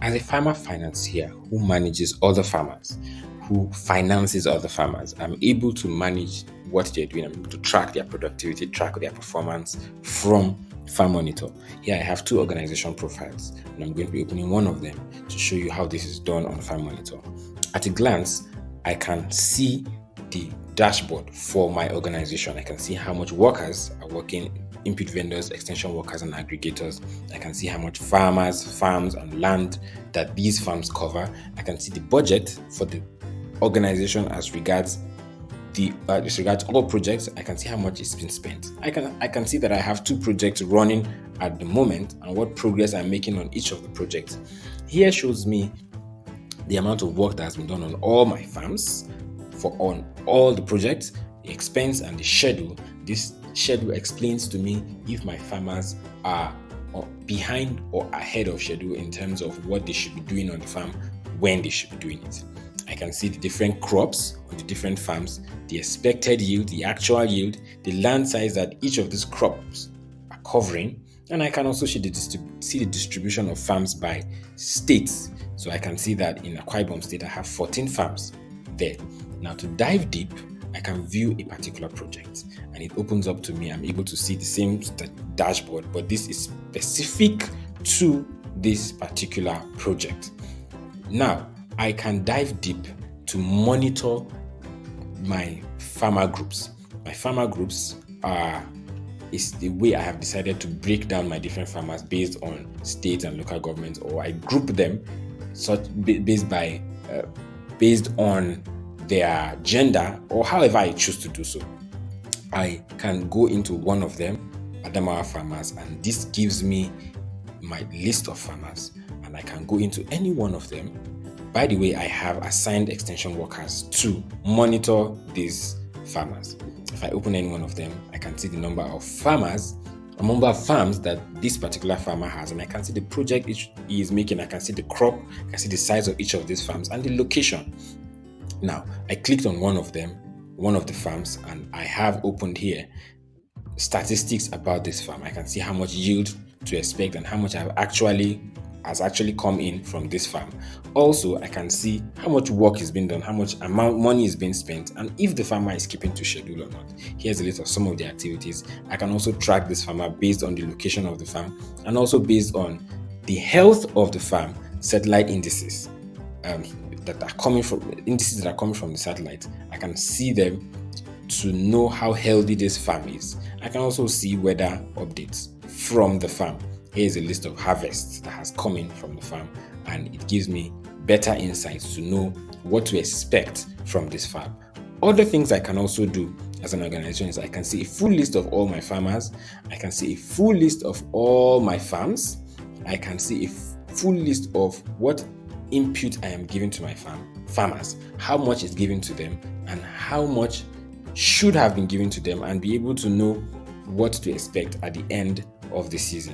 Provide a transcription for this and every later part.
As a farmer financier who manages other farmers, who finances other farmers, I'm able to manage what they're doing. I'm able to track their productivity, track their performance from Farm Monitor. Here I have two organization profiles, and I'm going to be opening one of them to show you how this is done on Farm Monitor. At a glance, I can see the dashboard for my organization. I can see how much workers are working, input vendors, extension workers, and aggregators. I can see how much farmers, farms, and land that these farms cover. I can see the budget for the organization as regards all projects. I can see how much it's been spent. I can see that I have 2 projects running at the moment and what progress I'm making on each of the projects. Here shows me the amount of work that has been done on all my farms on all the projects, the expense, and the schedule. This schedule explains to me if my farmers are behind or ahead of schedule in terms of what they should be doing on the farm, when they should be doing it. I can see the different crops on the different farms, the expected yield, the actual yield, the land size that each of these crops are covering, and I can also see the distribution of farms by states. So I can see that in Akwa Ibom State, I have 14 farms there. Now to dive deep, I can view a particular project and it opens up to me. I'm able to see the same dashboard, but this is specific to this particular project. Now, I can dive deep to monitor my farmer groups. My farmer groups is the way I have decided to break down my different farmers based on state and local governments, or I group them based on their gender, or however I choose to do so. I can go into one of them, Adamawa farmers, and this gives me my list of farmers, and I can go into any one of them. By the way, I have assigned extension workers to monitor these farmers. If I open any one of them, I can see the number of farms that this particular farmer has, and I can see the project he is making. I can see the crop, I can see the size of each of these farms and the location. Now, I clicked on one of the farms, and I have opened here statistics about this farm. I can see how much yield to expect and how much has actually come in from this farm. Also, I can see how much work is being done, how much money is being spent, and if the farmer is keeping to schedule or not. Here's a list of some of the activities. I can also track this farmer based on the location of the farm and also based on the health of the farm, satellite indices that are coming from the satellite. I can see them to know how healthy this farm is. I can also see weather updates from the farm. Here's a list of harvests that has come in from the farm, and it gives me better insights to know what to expect from this farm. Other things I can also do as an organization is I can see a full list of all my farmers. I can see a full list of all my farms. I can see a full list of what input I am giving to my farmers, how much is given to them, and how much should have been given to them, and be able to know what to expect at the end of the season.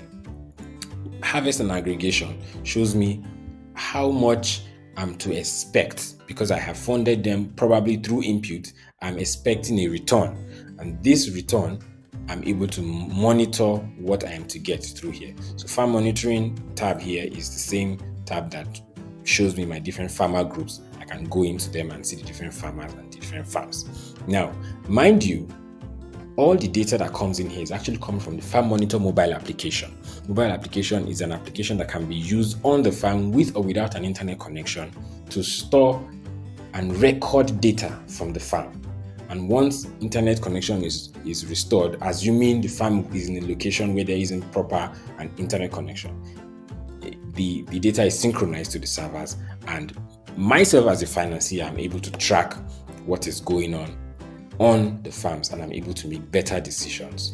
Harvest and aggregation shows me how much I'm to expect because I have funded them probably through input. I'm expecting a return, and this return I'm able to monitor what I am to get through here. So farm monitoring tab here is the same tab that shows me my different farmer groups. I can go into them and see the different farmers and different farms. Now, mind you, all the data that comes in here is actually coming from the Farm Monitor mobile application. Mobile application is an application that can be used on the farm with or without an internet connection to store and record data from the farm. And once internet connection is restored, assuming the farm is in a location where there isn't proper an internet connection, the data is synchronized to the servers, and myself as a financier, I'm able to track what is going on the farms, and I'm able to make better decisions